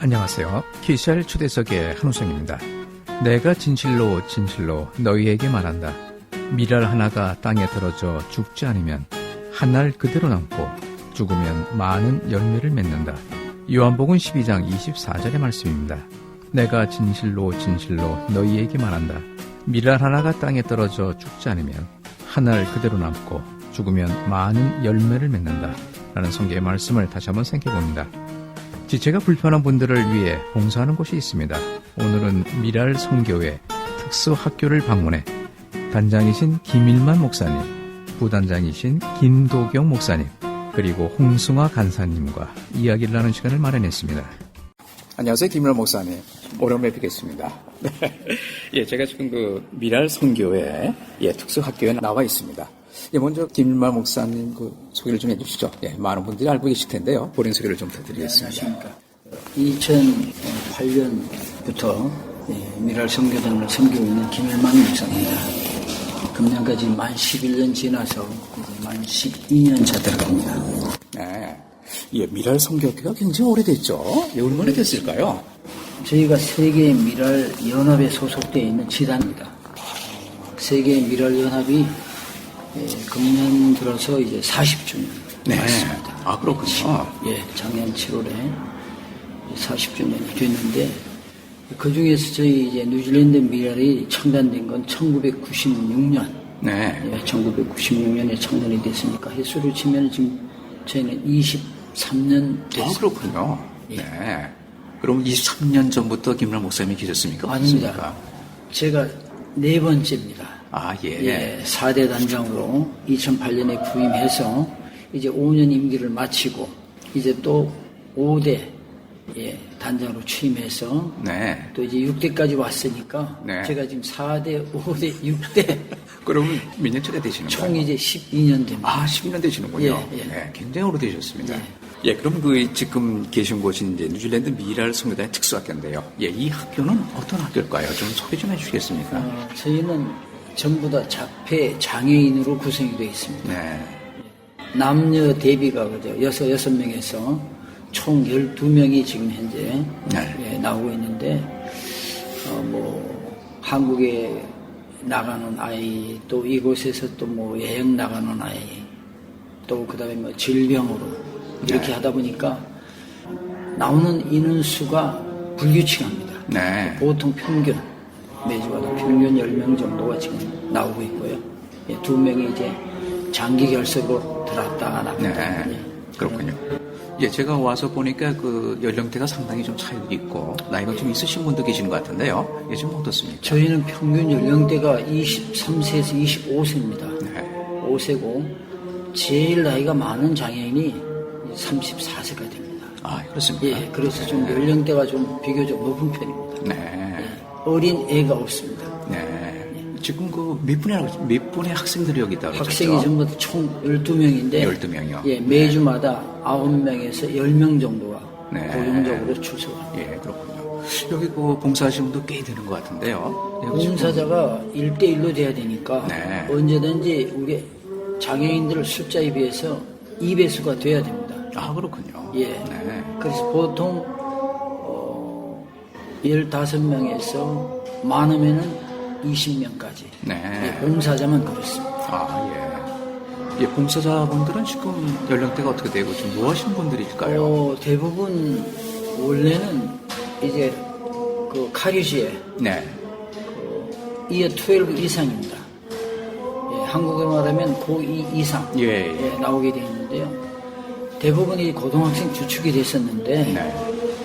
안녕하세요. KCR 초대석의 한우성입니다. 내가 진실로 진실로 너희에게 말한다. 밀알 하나가 땅에 떨어져 죽지 않으면 한 알 그대로 남고 죽으면 많은 열매를 맺는다. 요한복음 12장 24절의 말씀입니다. 내가 진실로 진실로 너희에게 말한다. 밀알 하나가 땅에 떨어져 죽지 않으면 한 알 그대로 남고 죽으면 많은 열매를 맺는다. 라는 성경의 말씀을 다시 한번 생각해봅니다. 지체가 불편한 분들을 위해 봉사하는 곳이 있습니다. 오늘은 밀알 선교회 특수학교를 방문해 단장이신 김일만 목사님, 부단장이신 김도경 목사님, 그리고 홍승화 간사님과 이야기를 나누는 시간을 마련했습니다. 안녕하세요, 김일만 목사님. 오랜만에 뵙겠습니다. 예, 제가 지금 밀알 선교회 특수학교에 나와 있습니다. 먼저 김일만 목사님 소개를 좀 해주시죠. 많은 분들이 알고 계실 텐데요. 본인 소개를 좀 부탁드리겠습니다. 2008년부터 밀알 선교단을 섬기고 있는 김일만 목사입니다. 금년까지 만 11년 지나서 이제 만 12년 차 들어갑니다. 네. 밀알 선교회가 굉장히 오래됐죠? 얼마나 됐을까요? 저희가 세계 밀알 연합에 소속되어 있는 지단입니다. 세계 밀알 연합이 금년 들어서 이제 40주년 맞습니다. 아, 그렇군요. 작년 7월에 40주년이 됐는데, 그 중에서 저희 이제 뉴질랜드 밀알이 창단된 건 1996년. 1996년에 창단이 됐으니까 횟수로 치면 지금 저희는 23년 됐습니다. 아, 그렇군요. 네. 그럼 23년 전부터 김일만 목사님이 계셨습니까? 아닙니다. 제가 네 번째입니다. 4대 단장으로 2008년에 부임해서 이제 5년 임기를 마치고 이제 또 5대 단장으로 취임해서 또 이제 6대까지 왔으니까 제가 지금 4대, 5대, 6대 그러면 몇 년째가 되시는 거예요? 총 이제 12년 됩니다. 12년 되시는군요. 굉장히 오래되셨습니다. 그럼 지금 계신 곳이 이제 뉴질랜드 밀알 선교단의 특수학교인데요. 이 학교는 어떤 학교일까요? 좀 소개 좀 해주시겠습니까? 저희는 전부 다 자폐 장애인으로 구성이 되어 있습니다. 남녀 대비가 그죠. 6명에서 총 12명이 지금 현재 나오고 있는데, 한국에 나가는 아이, 또 이곳에서 또 여행 나가는 아이, 또 그 다음에 질병으로 이렇게 하다 보니까 나오는 인원수가 불규칙합니다. 보통 평균, 매주마다 평균 10명 정도가 지금 나오고 있고요. 2명이 이제 장기 결석으로 들어왔다 나갔다. 그렇군요. 제가 와서 보니까 그 연령대가 상당히 좀 차이가 있고 나이가 좀 있으신 분도 계시는 것 같은데요. 좀 어떻습니까? 저희는 평균 연령대가 23세에서 25세입니다. 5세고 제일 나이가 많은 장애인이 34세가 됩니다. 아, 그렇습니까? 그래서 좀 연령대가 좀 비교적 높은 편입니다. 어린 애가 없습니다. 지금 몇 분의 학생들이 여기 있다고 학생이 그러셨죠? 전부 총 12명인데 12명이요? 매주마다 9명에서 10명 정도가 고정적으로 출석합니다. 그렇군요. 여기 봉사하시는 분도 꽤 되는 것 같은데요. 봉사자가 1대1로 돼야 되니까 언제든지 우리 장애인들 숫자에 비해서 2배수가 돼야 됩니다. 아, 그렇군요. 그래서 보통 15명에서 많으면은 20명까지. 봉사자만 그렇습니다. 봉사자분들은 지금 연령대가 어떻게 되고 지금 뭐 하시는 분들일까요? 대부분 원래는 이제 카리지에 이어 12 이상입니다. 한국어로 말하면 고2 이상 나오게 되어 있는데요. 대부분이 고등학생 주축이 됐었는데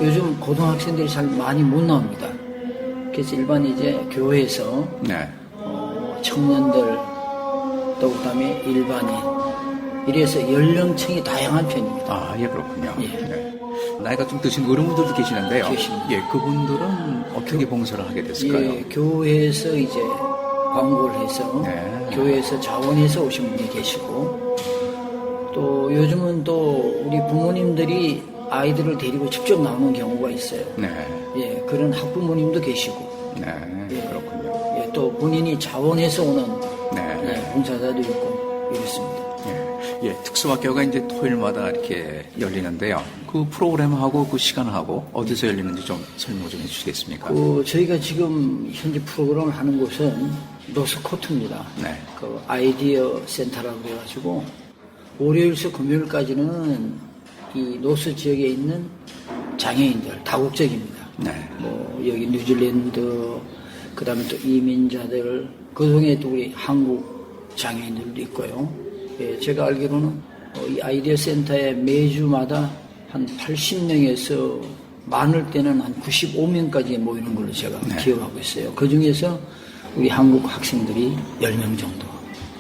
요즘 고등학생들이 잘 많이 못 나옵니다. 그래서 일반 이제 교회에서 청년들 또 그다음에 일반인 이래서 연령층이 다양한 편입니다. 그렇군요. 나이가 좀 드신 어른분들도 계시는데요. 계십니다. 그분들은 어떻게 봉사를 하게 됐을까요? 교회에서 이제 광고를 해서 교회에서 자원해서 오신 분이 계시고, 또 요즘은 또 우리 부모님들이 아이들을 데리고 직접 나오는 경우가 있어요. 그런 학부모님도 계시고, 또 본인이 자원해서 오는 봉사자도 있고 이렇습니다. 예, 특수학교가 이제 토요일마다 이렇게 열리는데요. 그 프로그램하고 그 시간하고 어디서 열리는지 좀 설명 좀 해주시겠습니까? 저희가 지금 현재 프로그램을 하는 곳은 노스코트입니다. 네. 그 아이디어 센터라고 해가지고 월요일에서 금요일까지는 이 노스 지역에 있는 장애인들 다국적입니다. 네. 뭐 여기 뉴질랜드 그다음에 또 이민자들 그중에 또 우리 한국 장애인들도 있고요. 예, 제가 알기로는 이 아이디어 센터에 매주마다 한 80명에서 많을 때는 한 95명까지 모이는 걸로 제가 기억하고 있어요. 그 중에서 우리 한국 학생들이 10명 정도.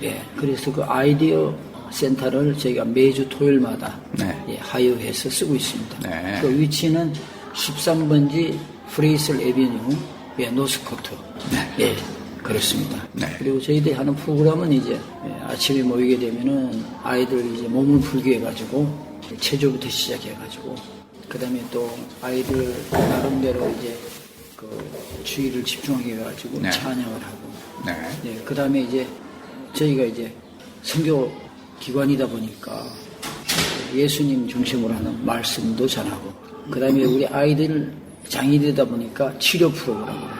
예, 그래서 그 아이디어 센터를 저희가 매주 토요일마다 예, 하여해서 쓰고 있습니다. 네. 그 위치는 13번지 프레이슬 에비뉴 예, 노스코트. 예, 그렇습니다. 네. 그리고 저희들이 하는 프로그램은 이제 예, 아침에 모이게 되면은 아이들 이제 몸을 풀게 해가지고 체조부터 시작해가지고 그 다음에 또 아이들 나름대로 이제 그 주의를 집중하게 해가지고 찬양을 하고 네, 그 다음에 이제 저희가 이제 선교 기관이다 보니까 예수님 중심으로 하는 말씀도 전하고 그 다음에 우리 아이들 장애되다 보니까 치료 프로그램으로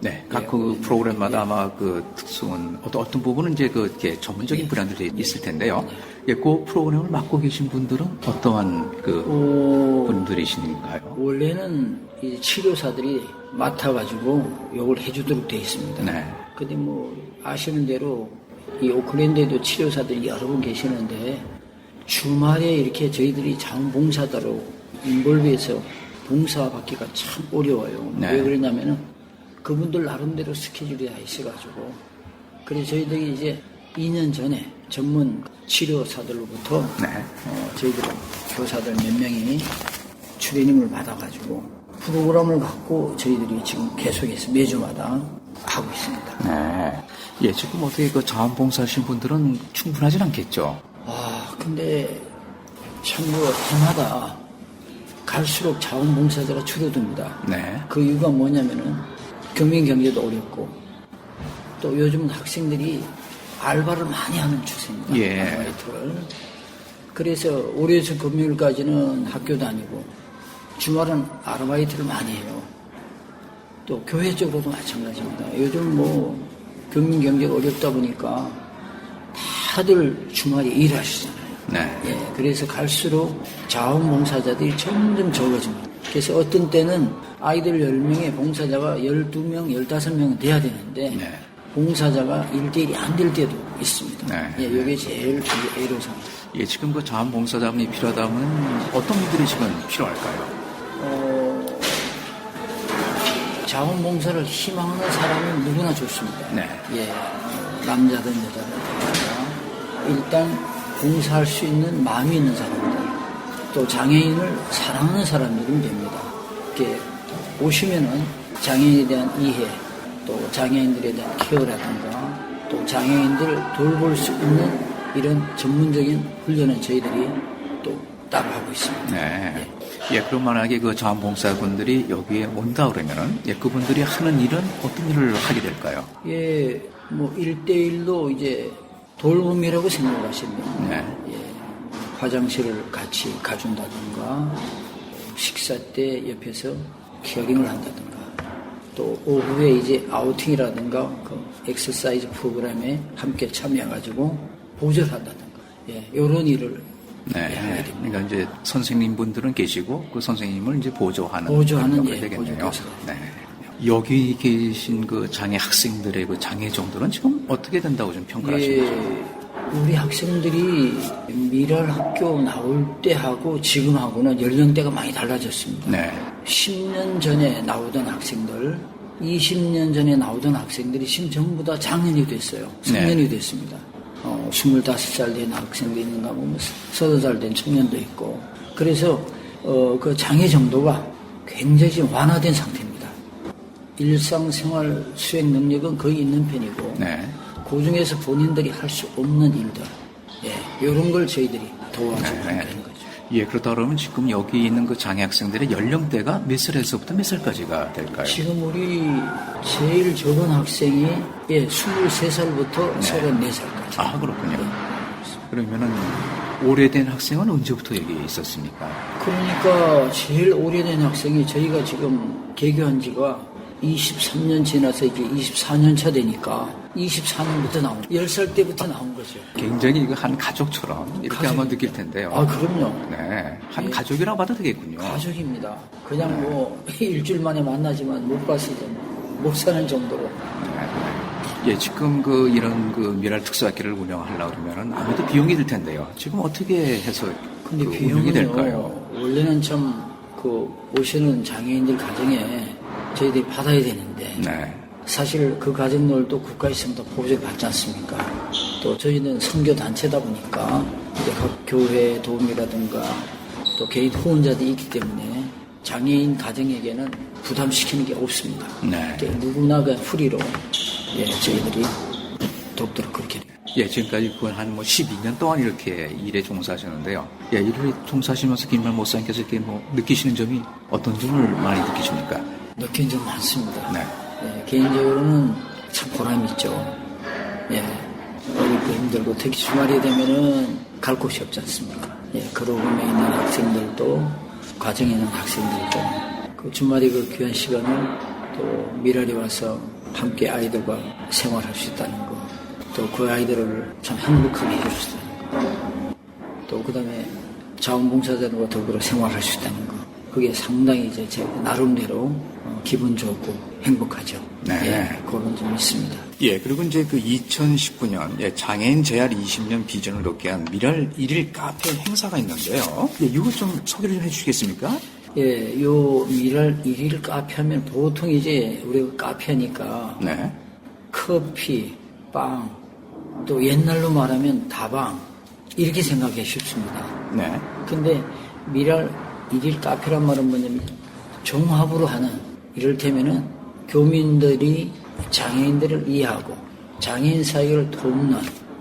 네, 각 그 프로그램마다 아마 그 특성은 어떤 부분은 이제 그 이렇게 전문적인 브랜드들이 있을 텐데요. 예, 그 프로그램을 맡고 계신 분들은 어떠한 그 분들이신가요? 원래는 이 치료사들이 맡아가지고 요걸 해주도록 되어 있습니다. 네. 근데 뭐 아시는 대로 이 오클랜드에도 치료사들이 여러 분 계시는데 주말에 이렇게 저희들이 자원봉사자로 인볼브해서 봉사받기가 참 어려워요. 네. 왜 그러냐면은 그분들 나름대로 스케줄이 다 있어가지고 그래서 저희들이 이제 2년 전에 전문 치료사들로부터 저희들 교사들 몇 명이 트레이닝을 받아가지고 프로그램을 갖고 저희들이 지금 계속해서 매주마다 하고 있습니다. 네. 예, 지금 어떻게 그 자원봉사하신 분들은 충분하진 않겠죠? 근데 참 해마다 갈수록 자원봉사자가 줄어듭니다. 네. 그 이유가 뭐냐면은 경민 경제도 어렵고 또 요즘은 학생들이 알바를 많이 하는 추세입니다. 예. 아르바이트를. 그래서 월요일에서 금요일까지는 학교 다니고 주말은 아르바이트를 많이 해요. 또 교회 쪽으로도 마찬가지입니다. 요즘 뭐 경민 경제가 어렵다 보니까 다들 주말에 일하시잖아요. 네. 예, 그래서 갈수록 자원봉사자들이 점점 적어집니다. 그래서 어떤 때는 아이들 10명의 봉사자가 12명, 15명은 돼야 되는데 봉사자가 1대1이 안 될 때도 있습니다. 네. 예, 이게 제일 애로사항입니다. 예, 지금 그 자원봉사자분이 필요하다면 어떤 분들이 지금 필요할까요? 자원봉사를 희망하는 사람은 누구나 좋습니다. 네. 예, 남자든 여자든 일단 봉사할 수 있는 마음이 있는 사람들, 또 장애인을 사랑하는 사람들은 됩니다. 이렇게 오시면은 장애인에 대한 이해, 또 장애인들에 대한 케어라든가, 또 장애인들을 돌볼 수 있는 이런 전문적인 훈련을 저희들이 또 따로 하고 있습니다. 네. 예, 그럼 만약에 그 자원봉사분들이 여기에 온다 그러면은 예, 그분들이 하는 일은 어떤 일을 하게 될까요? 예, 뭐 1대1로 이제 돌봄이라고 생각하시면 예, 화장실을 같이 가준다든가 식사 때 옆에서 케어링을 한다든가 또 오후에 이제 아우팅이라든가 그 엑서사이즈 프로그램에 함께 참여해가지고 보조를 한다든가 예, 이런 일을 하게 됩니다. 그러니까 이제 선생님분들은 계시고 그 선생님을 이제 보조하는 예, 되겠네요. 보조교사. 네. 여기 계신 그 장애 학생들의 그 장애 정도는 지금 어떻게 된다고 좀 평가하십니까? 예, 우리 학생들이 미랄 학교 나올 때하고 지금하고는 연령대가 많이 달라졌습니다. 네. 10년 전에 나오던 학생들, 20년 전에 나오던 학생들이 지금 전부 다 장년이 됐어요. 성년이 됐습니다. 25살 된 학생도 있는가 보면 30살 된 청년도 있고. 그래서 그 장애 정도가 굉장히 지금 완화된 상태입니다. 일상생활 수행 능력은 거의 있는 편이고 그 중에서 본인들이 할 수 없는 일들 이런 걸 저희들이 도와주고 하는 거죠. 예, 그렇다 그러면 지금 여기 있는 그 장애 학생들의 연령대가 몇 살에서부터 몇 살까지가 될까요? 지금 우리 제일 적은 학생이 23살부터 34살까지. 아, 그렇군요. 그러면은 오래된 학생은 언제부터 여기에 있었습니까? 그러니까 제일 오래된 학생이 저희가 지금 개교한 지가 23년 지나서 이제 24년 차 되니까 24년부터 나온 10살 때부터 나온 거죠. 굉장히 이거 한 가족처럼 이렇게 한번 느낄 텐데요. 아, 그럼요. 네, 한 예. 가족이라고 봐도 되겠군요. 가족입니다. 그냥 뭐 일주일 만에 만나지만 못 봤을 때 못 사는 정도로. 예, 지금 이런 미랄 특수학교를 운영하려고 그러면은 아무래도 비용이 들 텐데요. 지금 어떻게 해서 근데 운영이 될까요? 비용은요, 원래는 참 오시는 장애인들 가정에 저희들이 받아야 되는데 네. 사실 그 가정들도 국가에서부터 보조를 받지 않습니까? 또 저희는 선교 단체다 보니까 이제 각 교회 도움이라든가 또 개인 후원자들이 있기 때문에 장애인 가정에게는 부담시키는 게 없습니다. 네. 누구나 그 프리로 저희들이 돕도록 그렇게 돼요. 예, 지금까지 한 12년 동안 이렇게 일에 종사하셨는데요. 예, 일을 종사하시면서 김만 목사님께서 이렇게 느끼시는 점이 어떤 점을 많이 느끼십니까? 느낀 점 많습니다. 네. 예, 개인적으로는 참 보람이 있죠. 예, 어렵고 힘들고 특히 주말이 되면은 갈 곳이 없지 않습니까? 예, 그로움에 있는 학생들도 과정에 있는 학생들도 그 주말에 그 귀한 시간을 또 미랄에 와서 함께 아이들과 생활할 수 있다는 거, 또 그 아이들을 참 행복하게 해줄 수 있다는 거, 또 그 다음에 자원봉사자들과 더불어 생활할 수 있다는 거, 그게 상당히 이제 제 나름대로 기분 좋고 행복하죠. 네. 예, 그런 점이 있습니다. 예, 그리고 이제 2019년 장애인 재활 20년 비전을 얻게 한 미랄 1일 카페 행사가 있는데요. 예, 이거 좀 소개를 좀 해주시겠습니까? 예, 요 미랄 1일 카페 하면 보통 이제 우리가 카페니까 네. 커피, 빵, 또 옛날로 말하면 다방 이렇게 생각하기 쉽습니다. 네. 근데 미랄 1일 카페란 말은 뭐냐면 종합으로 하는, 이를테면은 교민들이 장애인들을 이해하고 장애인 사역을 돕는,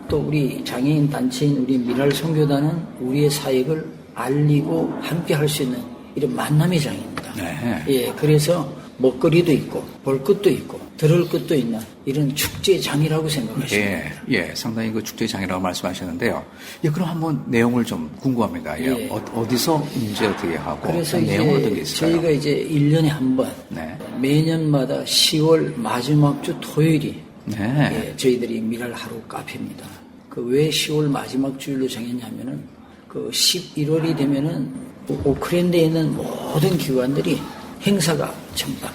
또 우리 장애인 단체인 우리 미랄 선교단은 우리의 사역을 알리고 함께 할 수 있는 이런 만남의 장입니다. 네. 예, 그래서 먹거리도 있고 볼 것도 있고 들을 것도 있는 이런 축제장이라고 생각하시면 예, 예, 상당히 축제장이라고 말씀하셨는데요. 예, 그럼 한번 내용을 좀 궁금합니다. 예, 예. 어디서 언제 어떻게 하고 그래서 내용은 어떤 게 이제 있을까요? 저희가 이제 1년에 한 번 네. 매년마다 10월 마지막 주 토요일이 네. 예, 저희들이 미랄 하루 카페입니다. 그 왜 10월 마지막 주일로 정했냐면은 그 11월이 되면은 오클랜드에 있는 모든 기관들이 행사가 전부 다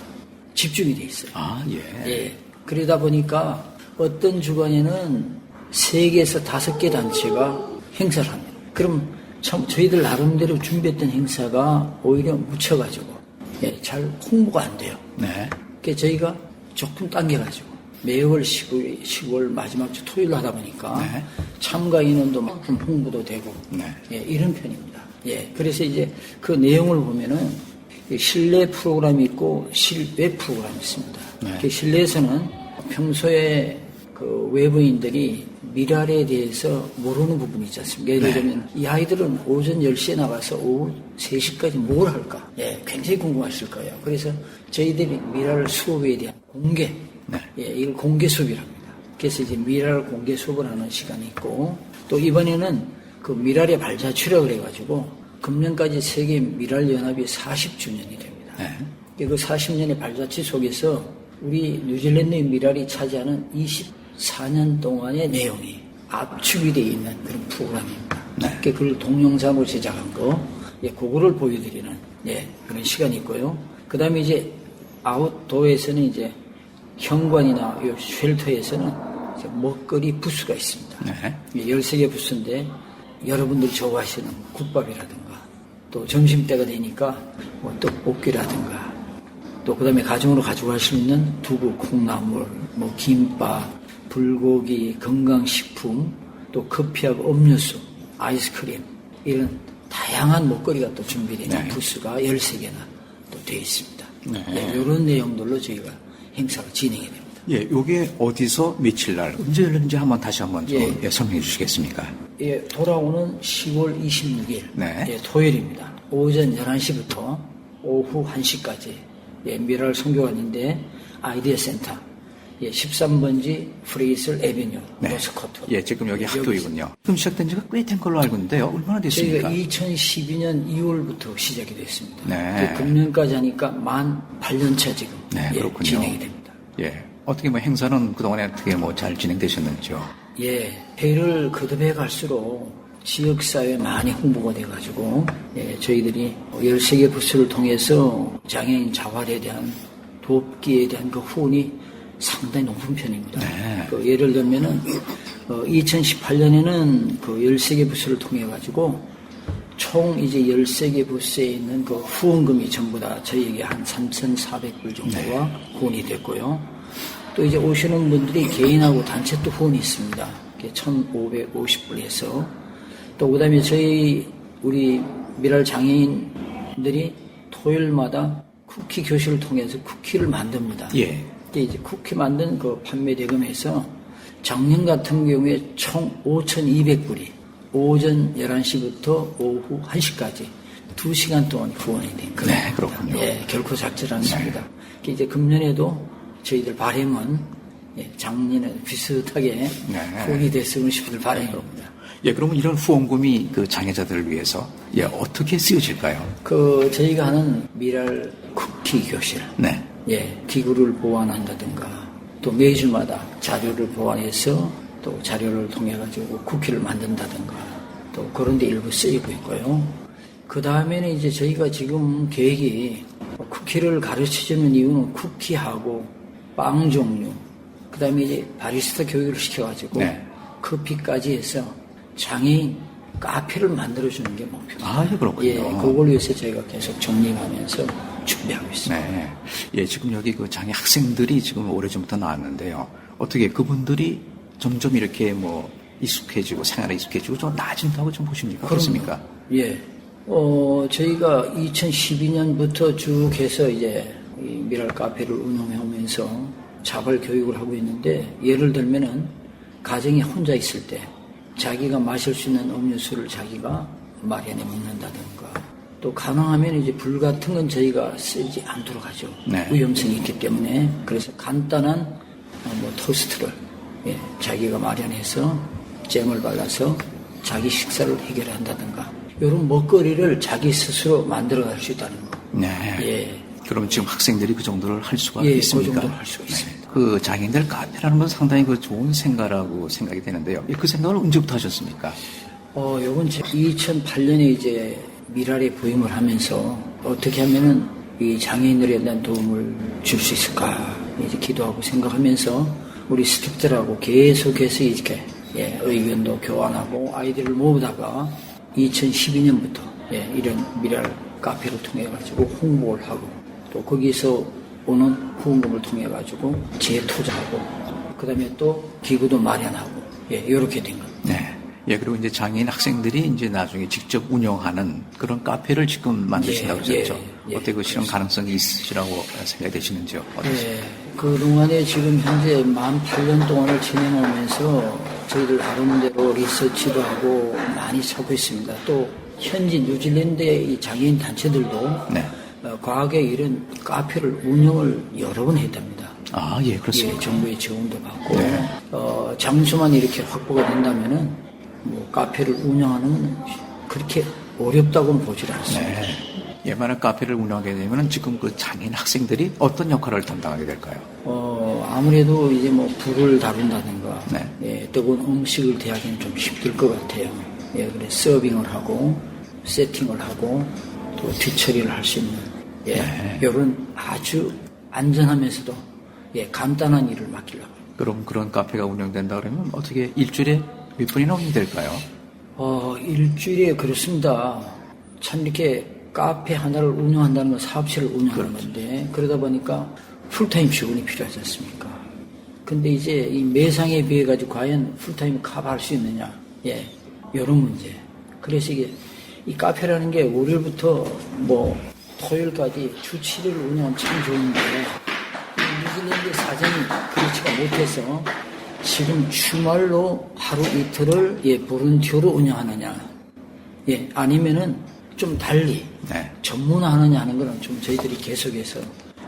집중이 돼 있어요. 아, 예. 예. 그러다 보니까 어떤 주간에는 3개에서 5개 단체가 행사를 합니다. 그럼 참 저희들 나름대로 준비했던 행사가 오히려 묻혀가지고 예, 잘 홍보가 안 돼요. 네. 그래서 저희가 조금 당겨가지고 매월 10월 마지막 주 토요일로 하다 보니까 네. 참가 인원도 만큼 홍보도 되고 네. 예, 이런 편입니다. 예, 그래서 이제 그 내용을 보면은 실내 프로그램이 있고 실외 프로그램이 있습니다. 네. 그 실내에서는 평소에 그 외부인들이 미랄에 대해서 모르는 부분이 있지 않습니까? 예를 들면 이 아이들은 오전 10시에 나가서 오후 3시까지 뭘 할까? 예, 굉장히 궁금하실 거예요. 그래서 저희들이 미랄 수업에 대한 공개, 네. 예, 이걸 공개 수업이랍니다. 그래서 이제 미랄 공개 수업을 하는 시간이 있고, 또 이번에는 그 미랄의 발자취라고 그래가지고 금년까지 세계 미랄 연합이 40주년이 됩니다. 네. 그 40년의 발자취 속에서 우리 뉴질랜드의 미랄이 차지하는 24년 동안의 내용이 압축이 되어 있는 그런 프로그램입니다. 네. 그걸 동영상으로 제작한 거, 예, 그거를 보여드리는 예, 그런 시간이 있고요. 그 다음에 이제 아웃도어에서는 이제 현관이나 이 쉘터에서는 이제 먹거리 부스가 있습니다. 네. 13개 부스인데 여러분들 좋아하시는 국밥이라든가 또 점심때가 되니까 뭐 떡볶이라든가 또 그 다음에 가정으로 가져갈 수 있는 두부, 콩나물, 뭐 김밥, 불고기, 건강식품, 또 커피하고 음료수, 아이스크림 이런 다양한 먹거리가 또 준비되어 있는 네. 부스가 13개나 또 되어 있습니다. 네. 네, 이런 내용들로 저희가 행사가 진행이 됩니다. 예, 요게 어디서 며칠 날 언제 열리는지 다시 한번 좀 예. 설명해 주시겠습니까? 예, 돌아오는 10월 26일 네. 예, 토요일입니다. 오전 11시부터 오후 1시까지 예, 미랄 선교관인데 아이디어 센터 예, 13번지 프레이슬 에비뉴 네. 로스코트. 예, 지금 여기 학교이군요. 그럼 시작된 지가 꽤 된 걸로 알고 있는데요. 얼마나 됐습니까? 저희가 2012년 2월부터 시작이 됐습니다. 네. 금년까지 하니까 만 8년차 지금 네, 예, 그렇군요. 진행이 됩니다. 예. 어떻게 뭐 행사는 그동안에 어떻게 뭐 잘 진행되셨는지요? 예, 해를 거듭해 갈수록 지역사회에 많이 홍보가 돼가지고 예, 저희들이 13개 부스를 통해서 장애인 자활에 대한 돕기에 대한 그 후원이 상당히 높은 편입니다. 네. 그 예를 들면은 2018년에는 그 13개 부스를 통해 가지고 총 이제 13개 부스에 있는 그 후원금이 전부 다 저희에게 한 3,400불 정도가 후원이 됐고요. 또 이제 오시는 분들이 개인하고 단체 또 후원이 있습니다. 1,550불 해서 또 그다음에 우리 미랄 장애인들이 토요일마다 쿠키 교실을 통해서 쿠키를 만듭니다. 예. 이제 쿠키 만든 그 판매 대금에서 작년 같은 경우에 총 5,200불이 오전 11시부터 오후 1시까지 2시간 동안 후원이 된 거예요. 네, 그렇군요. 예, 결코 작지 않습니다. 이제 금년에도 저희들 바람은 예, 작년에 비슷하게 네. 후원이 됐으면 싶은 바람입니다. 예, 그러면 이런 후원금이 그 장애자들을 위해서 예, 어떻게 쓰여질까요? 저희가 하는 미랄 쿠키 교실. 네. 예, 기구를 보완한다든가 또 매주마다 자료를 보완해서 또 자료를 통해 가지고 쿠키를 만든다든가 또 그런 데 일부 쓰이고 있고요. 그 다음에는 이제 저희가 지금 계획이 쿠키를 가르쳐주는 이유는 쿠키하고 빵 종류, 그 다음에 이제 바리스타 교육을 시켜가지고 네. 커피까지 해서 장애인 카페를 만들어주는 게 목표입니다. 아, 예, 그렇군요. 예, 그걸 위해서 저희가 계속 정리하면서 준비하고 있습니다. 네. 예, 지금 여기 그 장애 학생들이 지금 오래전부터 나왔는데요. 어떻게 그분들이 점점 이렇게 뭐 익숙해지고 생활에 익숙해지고 좀 나아진다고 좀 보십니까? 그렇습니까? 예. 저희가 2012년부터 쭉 해서 이제 이 미랄 카페를 운영해 오면서 자발 교육을 하고 있는데 예를 들면은 가정에 혼자 있을 때 자기가 마실 수 있는 음료수를 자기가 마련해 먹는다든가 또 가능하면 이제 불 같은 건 저희가 쓰지 않도록 하죠. 네. 위험성이 있기 때문에 그래서 간단한 뭐 토스트를 예, 자기가 마련해서 잼을 발라서 자기 식사를 해결한다든가 이런 먹거리를 자기 스스로 만들어갈 수 있다는 거. 네. 예. 그럼 지금 학생들이 그 정도를 할 수가 예, 있습니까? 그 정도를 할 수가 있습니다. 그 장애인들 카페라는 건 상당히 그 좋은 생각이라고 생각이 되는데요. 그 생각을 언제부터 하셨습니까? 요건 2008년에 이제 미랄에 부임을 하면서 어떻게 하면은 이 장애인들에 대한 도움을 줄 수 있을까 이제 기도하고 생각하면서 우리 스태프들하고 계속해서 이렇게 예, 의견도 교환하고 아이디어를 모으다가 2012년부터 예, 이런 미랄 카페를 통해 가지고 홍보를 하고 또 거기서 오는 후원금을 통해 가지고 재투자하고 그다음에 또 기구도 마련하고 예, 이렇게 된 겁니다. 네. 예, 그리고 이제 장애인 학생들이 이제 나중에 직접 운영하는 그런 카페를 지금 만드신다고 예, 하셨죠. 예, 어떻게 그 실현 가능성이 있으시라고 생각이 되시는지요? 어떠세요? 예, 그동안에 지금 현재 만 8년 동안을 진행하면서 저희들 나름대로 리서치도 하고 많이 찾고 있습니다. 또 현지 뉴질랜드의 이 장애인 단체들도 네. 과거에 이런 카페를 운영을 여러 번 했답니다. 아, 예, 그렇습니다. 예, 정부의 지원도 받고 네. 장소만 이렇게 확보가 된다면은 뭐 카페를 운영하는 건 그렇게 어렵다고는 보질 않습니다. 네. 예만한 카페를 운영하게 되면 지금 그 장애인 학생들이 어떤 역할을 담당하게 될까요? 아무래도 이제 뭐 불을 다룬다든가 네. 예, 뜨거운 음식을 대하기는 좀 힘들 것 같아요. 예, 그래 서빙을 하고 세팅을 하고 또 뒤처리를 할 수 있는 예, 네. 이런 아주 안전하면서도 예, 간단한 일을 맡기려고. 그럼 그런 카페가 운영된다 그러면 어떻게 일주일에 몇 분이나 운영될까요? 일주일에 그렇습니다. 참 이렇게 카페 하나를 운영한다는 건 사업체를 운영하는 건데 그러다 보니까 풀타임 직원이 필요하지 않습니까? 근데 이제 이 매상에 비해 가지고 과연 풀타임 커버할 수 있느냐? 예, 이런 문제. 그래서 이게 이 카페라는 게 월요일부터 뭐 토요일까지 주 7일 운영은 참 좋은데 뉴질랜드 사정이 그렇지가 못해서 지금 주말로 하루 이틀을 예, 보런티어로 운영하느냐? 예, 아니면은 좀 달리 네. 전문화하느냐 하는 거는 좀 저희들이 계속해서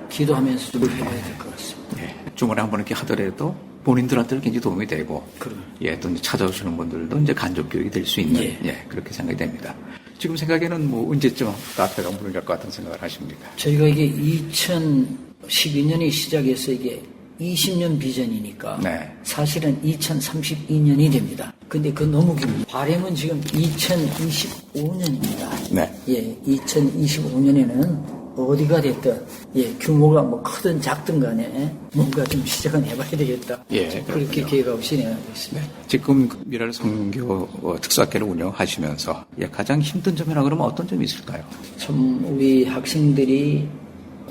기도하면서 좀 해봐야 될 것 같습니다. 예, 주말에 한번 이렇게 하더라도 본인들한테는 굉장히 도움이 되고, 그럼. 예, 또 이제 찾아오시는 분들도 이제 간접 교육이 될 수 있는, 예. 예, 그렇게 생각이 됩니다. 지금 생각에는 뭐 언제쯤 카페가 문을 열 것 같은 생각을 하십니까? 저희가 이게 2012년에 시작해서 이게 20년 비전이니까 네. 사실은 2032년이 됩니다. 근데 그 너무 깁니다. 발행은 지금 2025년입니다. 네. 예, 2025년에는 어디가 됐든 예, 규모가 뭐 크든 작든 간에 뭔가 좀 시작은 해봐야 되겠다. 예, 그렇게 그렇군요. 계획 없이 내가고 있습니다. 지금 그 미랄 선교 특수학교를 운영하시면서 예, 가장 힘든 점이라 그러면 어떤 점이 있을까요? 참 우리 학생들이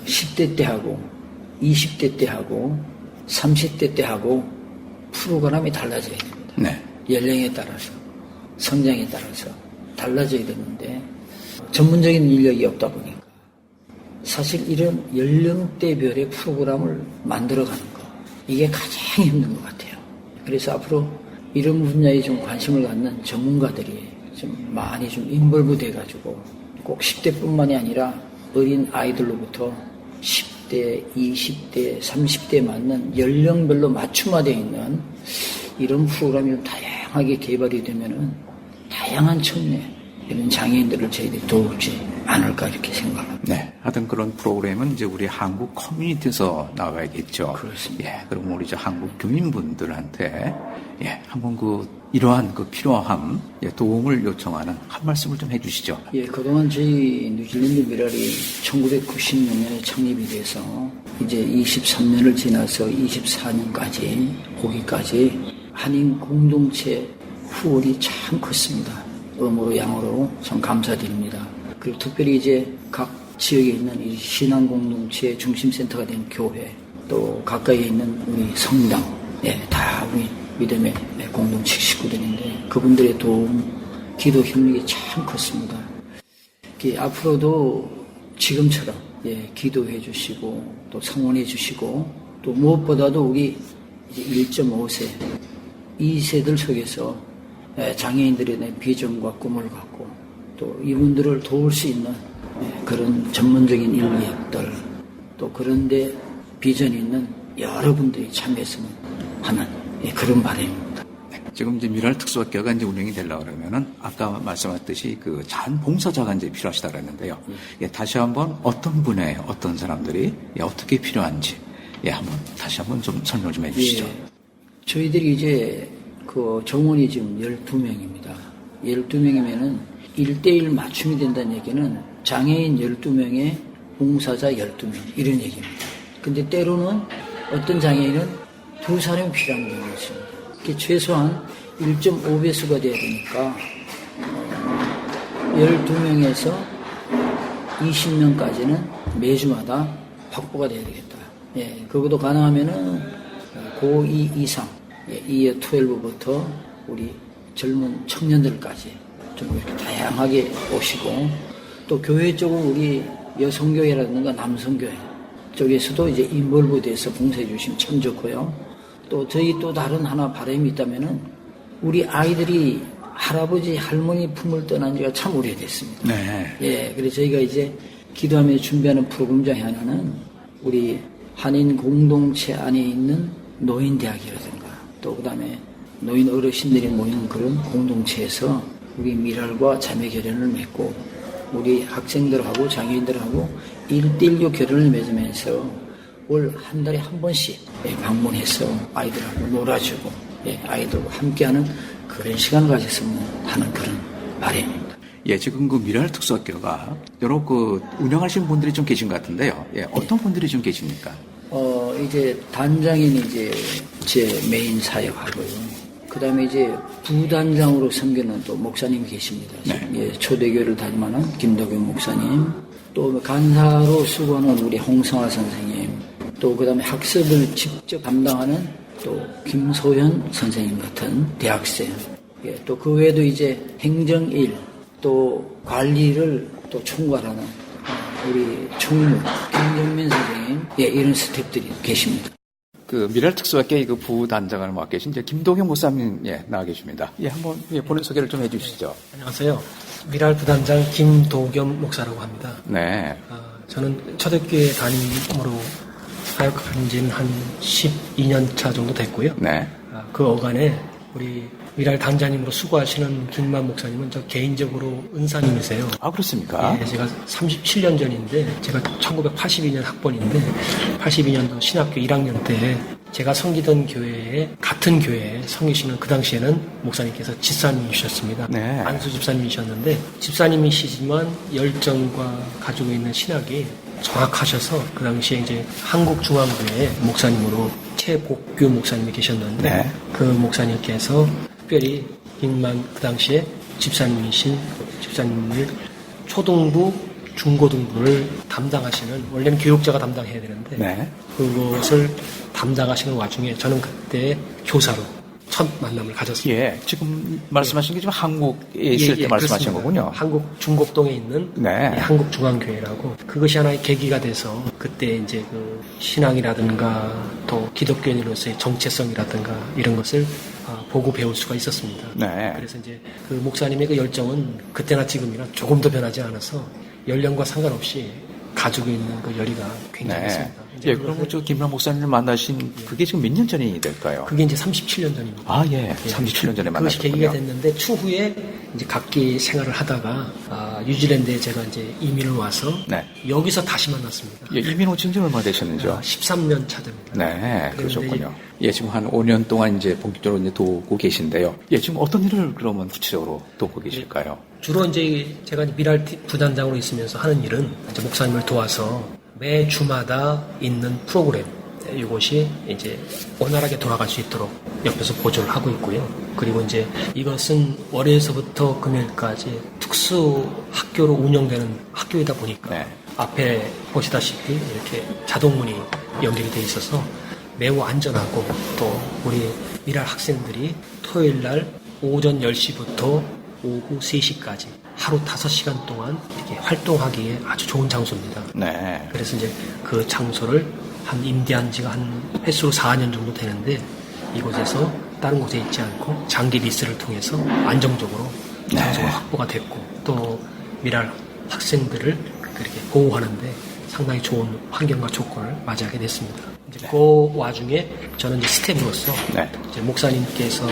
10대 때 하고 20대 때 하고 30대 때 하고 프로그램이 달라져야 됩니다. 네. 연령에 따라서 성장에 따라서 달라져야 되는데 전문적인 인력이 없다 보니까 사실 이런 연령대별의 프로그램을 만들어가는 거 이게 가장 힘든 것 같아요. 그래서 앞으로 이런 분야에 좀 관심을 갖는 전문가들이 좀 많이 좀 인볼브 돼가지고 꼭 10대뿐만이 아니라 어린 아이들로부터 10대, 20대, 30대에 맞는 연령별로 맞춤화되어 있는 이런 프로그램이 좀 다양하게 개발이 되면은 다양한 청년, 이런 장애인들을 저희들이 도우지 않을까 이렇게 생각합니다. 네. 하여튼 그런 프로그램은 이제 우리 한국 커뮤니티에서 나와야겠죠. 그렇습니다. 예. 그럼 우리 저 한국 교민분들한테 예, 한번 이러한 필요함, 예, 도움을 요청하는 한 말씀을 좀 해주시죠. 예, 그동안 저희 뉴질랜드 미랄이 1996년에 창립이 돼서 이제 23년을 지나서 24년까지 거기까지 한인 공동체 후원이 참 컸습니다. 음으로 양으로 참 감사드립니다. 그리고 특별히 이제 각 지역에 있는 이 신앙 공동체 중심센터가 된 교회, 또 가까이에 있는 우리 성당, 예, 다 우리 믿음의 공동체 식구들인데 그분들의 도움, 기도 협력이 참 컸습니다. 앞으로도 지금처럼 예, 기도해 주시고 또 성원해 주시고 또 무엇보다도 우리 이제 1.5세, 2세들 속에서 장애인들에 대한 비전과 꿈을 갖고 또 이분들을 도울 수 있는 그런 전문적인 인력들 또 그런데 비전이 있는 여러분들이 참여했으면 하는 그런 바람입니다. 지금 이제 미랄 특수학교가 이제 운영이 되려고 그러면은 아까 말씀하셨듯이 자원봉사자가 이제 필요하시다 그랬는데요. 예, 다시 한번 어떤 분야에 어떤 사람들이 예, 어떻게 필요한지 예, 다시 한번 좀 설명 좀 해주시죠. 예, 저희들이 이제 그 정원이 지금 12명입니다. 12명이면은 1대1 맞춤이 된다는 얘기는 장애인 12명에 봉사자 12명 이런 얘기입니다. 근데 때로는 어떤 장애인은 2사람이 필요한 경우가 있습니다. 최소한 1.5배수가 돼야 되니까 12명에서 20명까지는 매주마다 확보가 돼야 되겠다. 예, 그것도 가능하면은 고2 이상, 예, 2에 12부터 우리 젊은 청년들까지 좀 이렇게 다양하게 오시고 또 교회 쪽은 우리 여성교회라든가 남성교회 쪽에서도 이제 인볼브 돼서 봉사해 주시면 참 좋고요. 또 저희 또 다른 하나 바람이 있다면은 우리 아이들이 할아버지 할머니 품을 떠난 지가 참 오래됐습니다. 네. 예, 그래서 저희가 이제 기도하며 준비하는 프로그램 중에 하나는 우리 한인 공동체 안에 있는 노인대학이라든가 또 그다음에 노인 어르신들이 모이는 그런 공동체에서 우리 미랄과 자매 결연을 맺고 우리 학생들하고 장애인들하고 1대1로 결연을 맺으면서 월 한 달에 한 번씩 방문해서 아이들하고 놀아주고 아이들과 함께하는 그런 시간을 가졌으면 하는 그런 바람입니다. 예, 지금 미랄 특수학교가 여러 운영하시는 분들이 좀 계신 것 같은데요. 예, 어떤 분들이 좀 계십니까? 이제 단장인 이제 제 메인 사역하고요. 그 다음에 이제 부단장으로 섬기는 또 목사님이 계십니다. 네. 예, 초대교회를 다ним하는 김덕윤 목사님, 또 간사로 수고하는 우리 홍성화 선생님, 또 그 다음에 학습을 직접 담당하는 또 김소현 선생님 같은 대학생, 예, 또 그 외에도 이제 행정일, 또 관리를 또 총괄하는 우리 총무 김정민 선생님, 예, 이런 스태프들이 계십니다. 미랄 특수학교의 부단장을 맡고 계신 이제 김도경 목사님 나와 계십니다. 예, 한번 본인 소개를 좀 해주시죠. 안녕하세요. 미랄 부단장 김도겸 목사라고 합니다. 네. 저는 초대교회 담임으로 사역한 지는 한 12년 차 정도 됐고요. 네. 그 어간에 우리 미랄 단장님으로 수고하시는 김만 목사님은 저 개인적으로 은사님이세요. 아, 그렇습니까? 예, 제가 37년 전인데, 제가 1982년 학번인데, 82년도 신학교 1학년 때 제가 섬기던 교회에, 같은 교회에 섬기시는 그 당시에는 목사님께서 집사님이셨습니다. 네. 안수 집사님이셨는데, 집사님이시지만 열정과 가지고 있는 신학이 정확하셔서 그 당시에 이제 한국중앙교회 목사님으로 최복규 목사님이 계셨는데, 네. 그 목사님께서 특별히 김만 그 당시에 집사님이신 집사님을 초등부, 중고등부를 담당하시는, 원래는 교육자가 담당해야 되는데 네. 그것을 담당하시는 와중에 저는 그때 교사로 첫 만남을 가졌습니다. 예, 지금 말씀하신 게 지금 한국에 있을 때 말씀하신 그렇습니다. 거군요. 한국 중곡동에 있는 네. 한국중앙교회라고, 그것이 하나의 계기가 돼서 그때 이제 그 신앙이라든가 또 기독교인으로서의 정체성이라든가 이런 것을 보고 배울 수가 있었습니다. 네. 그래서 이제 그 목사님의 그 열정은 그때나 지금이나 조금 더 변하지 않아서 연령과 상관없이 가지고 있는 그 열의가 굉장했습니다. 네. 예, 그럼 저 김만 목사님을 만나신 그게 지금 몇 년 전이 될까요? 그게 이제 37년 전입니다. 아, 예. 37년 전에 그것이 만나셨군요. 계기가 됐는데, 추후에 이제 각기 생활을 하다가 뉴질랜드에 제가 이제 이민을 와서 네. 여기서 다시 만났습니다. 예, 이민 오신 지 얼마 되셨는지요? 13년 차 됩니다. 네, 그런데 그러셨군요. 예, 지금 한 5년 동안 이제 본격적으로 이제 도우고 계신데요. 예, 지금 어떤 일을 그러면 구체적으로 도우고 계실까요? 주로 이제 제가 미랄 부단장으로 있으면서 하는 일은 이제 목사님을 도와서 매 주마다 있는 프로그램, 이것이 이제 원활하게 돌아갈 수 있도록 옆에서 보조를 하고 있고요. 그리고 이제 이것은 월요일서부터 금요일까지 특수 학교로 운영되는 학교이다 보니까 네. 앞에 보시다시피 이렇게 자동문이 연결이 돼 있어서 매우 안전하고, 또 우리 미랄 학생들이 토요일 날 오전 10시부터 오후 3시까지 하루 5시간 동안 이렇게 활동하기에 아주 좋은 장소입니다. 네. 그래서 이제 그 장소를 임대한 지가 한 횟수로 4년 정도 되는데, 이곳에서 다른 곳에 있지 않고 장기 리스를 통해서 안정적으로 장소가 확보가 됐고, 또 미랄 학생들을 그렇게 보호하는데 상당히 좋은 환경과 조건을 맞이하게 됐습니다. 이제 그 와중에 저는 이제 스텝으로서 네. 이제 목사님께서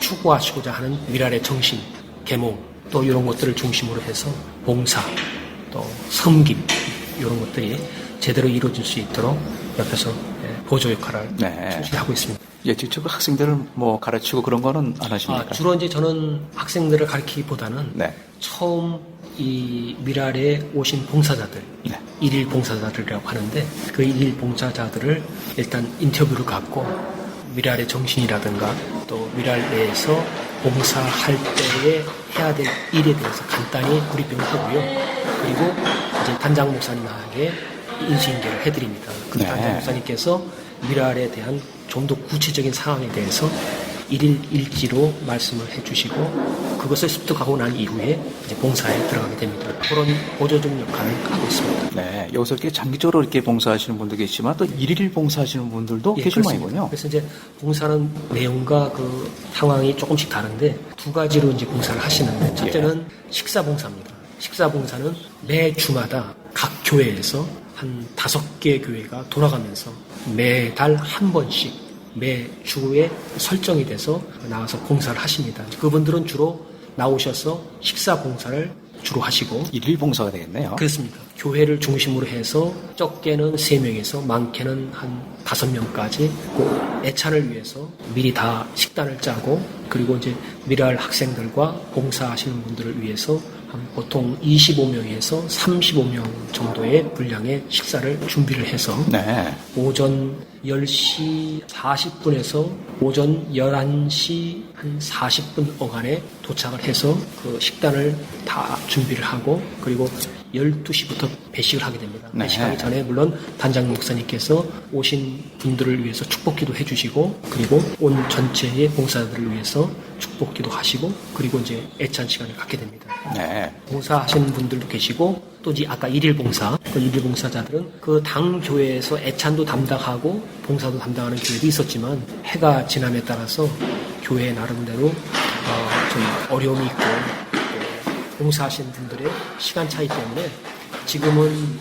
추구하시고자 하는 미랄의 정신, 계몽, 또 이런 것들을 중심으로 해서 봉사, 또 섬김, 이런 것들이 제대로 이루어질 수 있도록 옆에서 보조 역할을 충실히 하고 있습니다. 예, 직접 학생들을 뭐 가르치고 그런 거는 안 하십니까? 주로 이제 저는 학생들을 가르치기보다는 네. 처음 이 미랄에 오신 봉사자들, 네. 일일 봉사자들이라고 하는데, 그 일일 봉사자들을 일단 인터뷰를 갖고 미랄의 정신이라든가 또 미랄 내에서 봉사할 때에 해야 될 일에 대해서 간단히 브리핑을 하고요. 그리고 이제 단장 목사님에게 인수인계를 해드립니다. 그 네. 단장 목사님께서 미랄에 대한 좀 더 구체적인 상황에 대해서 일일 일지로 말씀을 해주시고, 그것을 습득하고 난 이후에 이제 봉사에 들어가게 됩니다. 그런 보조적 역할을 하고 있습니다. 네, 여기서 이렇게 장기적으로 이렇게 봉사하시는 분도 계시지만 또 일일 봉사하시는 분들도 계신 그렇습니다. 모양이군요. 그래서 이제 봉사는 내용과 그 상황이 조금씩 다른데, 두 가지로 이제 봉사를 하시는데, 첫째는 식사 봉사입니다. 식사 봉사는 매 주마다 각 교회에서 한 5개 교회가 돌아가면서 매달 한 번씩 매 주에 설정이 돼서 나와서 봉사를 하십니다. 그분들은 주로 나오셔서 식사 봉사를 주로 하시고, 일일 봉사가 되겠네요. 그렇습니다. 교회를 중심으로 해서 적게는 3명에서 많게는 한 5명까지 그 애찬을 위해서 미리 다 식단을 짜고, 그리고 이제 미랄 학생들과 봉사하시는 분들을 위해서 한 보통 25명에서 35명 정도의 분량의 식사를 준비를 해서 네. 오전 10시 40분에서 오전 11시 한 40분 어간에 도착을 해서 그 식단을 다 준비를 하고, 그리고 12시부터 배식을 하게 됩니다. 네. 배식하기 전에 물론 단장 목사님께서 오신 분들을 위해서 축복기도 해주시고, 그리고 온 전체의 봉사자들을 위해서 축복기도 하시고, 그리고 이제 애찬 시간을 갖게 됩니다. 네. 봉사하시는 분들도 계시고, 또 이제 아까 일일 봉사, 그 일일 봉사자들은 그 당 교회에서 애찬도 담당하고 봉사도 담당하는 교회도 있었지만, 해가 지남에 따라서 교회 나름대로 좀 어려움이 있고, 또 봉사하시는 분들의 시간 차이 때문에 지금은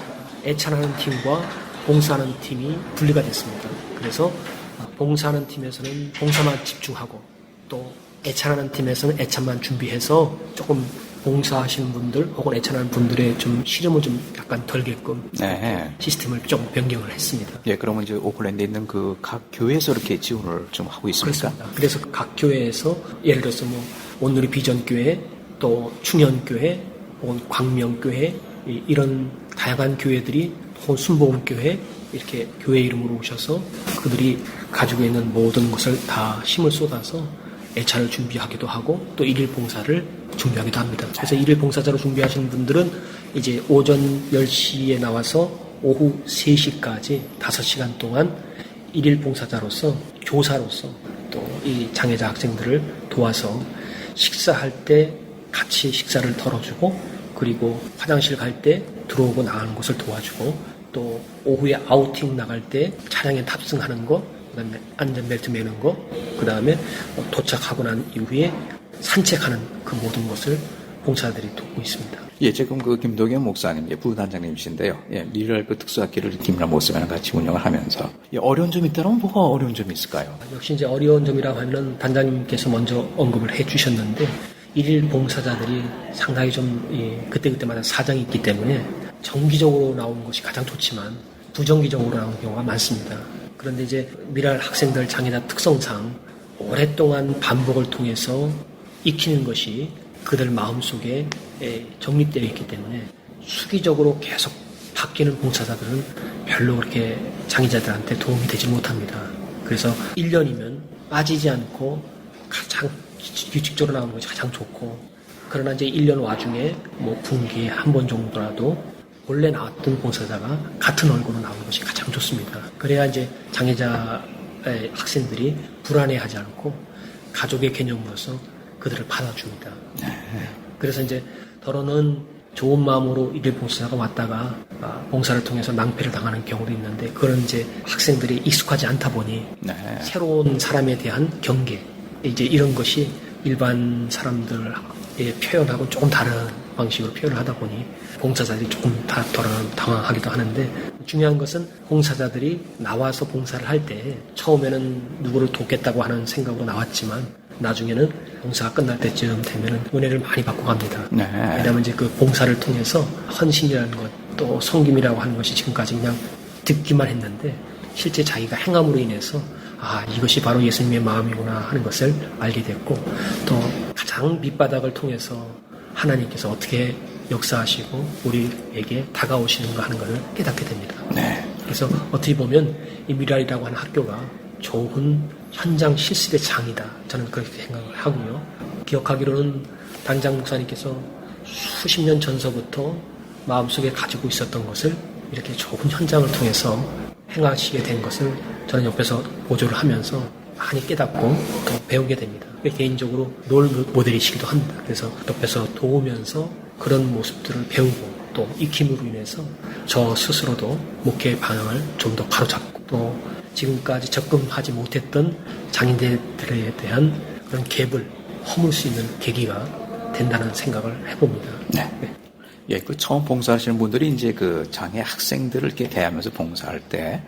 애찬하는 팀과 봉사하는 팀이 분리가 됐습니다. 그래서 봉사하는 팀에서는 봉사만 집중하고 또 애찬하는 팀에서는 애찬만 준비해서 조금 봉사하시는 분들 혹은 애찬하는 분들의 좀 시름을 좀 약간 덜게끔 네. 시스템을 좀 변경을 했습니다. 예, 그러면 이제 오클랜드에 있는 그 각 교회에서 이렇게 지원을 좀 하고 있습니까? 그렇습니다. 그래서 각 교회에서 예를 들어서 뭐 온누리 비전교회 또 충현교회 혹은 광명교회 이런 다양한 교회들이 혹은 순복음교회 이렇게 교회 이름으로 오셔서 그들이 가지고 있는 모든 것을 다 힘을 쏟아서 애차를 준비하기도 하고 또 일일 봉사를 준비하기도 합니다. 그래서 일일 봉사자로 준비하시는 분들은 이제 오전 10시에 나와서 오후 3시까지 5시간 동안 일일 봉사자로서 교사로서 또 이 장애자 학생들을 도와서 식사할 때 같이 식사를 덜어주고 그리고 화장실 갈 때 들어오고 나가는 것을 도와주고 또 오후에 아우팅 나갈 때 차량에 탑승하는 거 그다음에 안전벨트 매는 거 그다음에 도착하고 난 이후에 산책하는 그 모든 것을 봉사자들이 돕고 있습니다. 예, 지금 그 김도겸 목사님, 부단장님이신데요. 예, 미랄 그 특수학기를 김이랑 목사님이랑 같이 운영을 하면서 어려운 점이 있다면 뭐가 어려운 점이 있을까요? 역시 이제 어려운 점이라고 하면 단장님께서 먼저 언급을 해 주셨는데 일일 봉사자들이 상당히 좀 그때그때마다 사정이 있기 때문에 정기적으로 나오는 것이 가장 좋지만 부정기적으로 나오는 경우가 많습니다. 그런데 이제 미랄 학생들 장애자 특성상 오랫동안 반복을 통해서 익히는 것이 그들 마음속에 정립되어 있기 때문에 수기적으로 계속 바뀌는 봉사자들은 별로 그렇게 장애자들한테 도움이 되지 못합니다. 그래서 1년이면 빠지지 않고 가장 규칙적으로 나오는 것이 가장 좋고 그러나 이제 1년 와중에 뭐 분기에 한 번 정도라도 원래 나왔던 봉사자가 같은 얼굴로 나오는 것이 가장 좋습니다. 그래야 이제 장애자 학생들이 불안해하지 않고 가족의 개념으로서 그들을 받아줍니다. 그래서 이제 더러는 좋은 마음으로 일일 봉사자가 왔다가 봉사를 통해서 낭패를 당하는 경우도 있는데 그런 이제 학생들이 익숙하지 않다 보니 새로운 사람에 대한 경계 이제 이런 것이 일반 사람들의 표현하고 조금 다른 방식으로 표현을 하다 보니 봉사자들이 조금 덜 당황하기도 하는데 중요한 것은 봉사자들이 나와서 봉사를 할 때 처음에는 누구를 돕겠다고 하는 생각으로 나왔지만 나중에는 봉사가 끝날 때쯤 되면은 은혜를 많이 받고 갑니다. 왜냐하면 이제 그 봉사를 통해서 헌신이라는 것, 또 섬김이라고 하는 것이 지금까지 그냥 듣기만 했는데 실제 자기가 행함으로 인해서 이것이 바로 예수님의 마음이구나 하는 것을 알게 됐고 또 가장 밑바닥을 통해서 하나님께서 어떻게 역사하시고 우리에게 다가오시는가 하는 것을 깨닫게 됩니다. 그래서 어떻게 보면 이 미랄이라고 하는 학교가 좋은 현장 실습의 장이다. 저는 그렇게 생각을 하고요. 기억하기로는 단장 목사님께서 수십 년 전서부터 마음속에 가지고 있었던 것을 이렇게 좋은 현장을 통해서 행하시게 된 것을 저는 옆에서 보조를 하면서 많이 깨닫고 또 배우게 됩니다. 개인적으로 롤 모델이시기도 합니다. 그래서 옆에서 도우면서 그런 모습들을 배우고 또 익힘으로 인해서 저 스스로도 목회의 방향을 좀 더 바로잡고 또 지금까지 접근하지 못했던 장인들에 대한 그런 갭을 허물 수 있는 계기가 된다는 생각을 해봅니다. 예, 그 처음 봉사하시는 분들이 이제 그 장애 학생들을 이렇게 대하면서 봉사할 때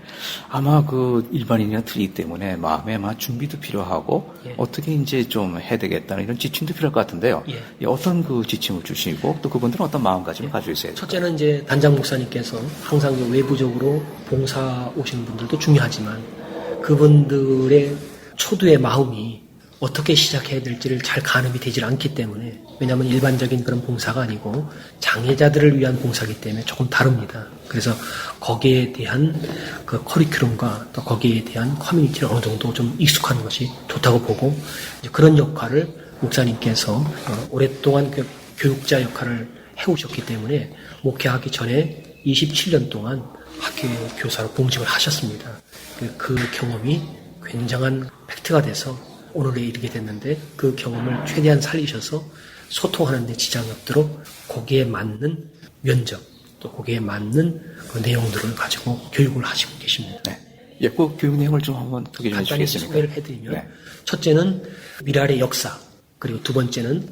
아마 그 일반인이나 틀리기 때문에 마음에 아마 준비도 필요하고 어떻게 이제 좀 해야 되겠다는 이런 지침도 필요할 것 같은데요. 어떤 그 지침을 주시고 또 그분들은 어떤 마음가짐을 가지고 있어야 돼요? 첫째는 이제 단장 목사님께서 항상 외부적으로 봉사 오시는 분들도 중요하지만 그분들의 초두의 마음이 어떻게 시작해야 될지를 잘 가늠이 되질 않기 때문에 왜냐하면 일반적인 그런 봉사가 아니고 장애자들을 위한 봉사이기 때문에 조금 다릅니다. 그래서 거기에 대한 그 커리큘럼과 또 거기에 대한 커뮤니티를 어느 정도 좀 익숙하는 것이 좋다고 보고 이제 그런 역할을 목사님께서 오랫동안 그 교육자 역할을 해오셨기 때문에 목회하기 전에 27년 동안 학교 교사로 봉직을 하셨습니다. 그 경험이 굉장한 팩트가 돼서 오늘에 이르게 됐는데 그 경험을 최대한 살리셔서 소통하는 데 지장이 없도록 거기에 맞는 면접 또 거기에 맞는 그 내용들을 가지고 교육을 하시고 계십니다. 그 교육 내용을 좀 한번 소개 좀 간단히 해주시겠습니까? 소개를 해드리면 첫째는 미랄의 역사 그리고 두 번째는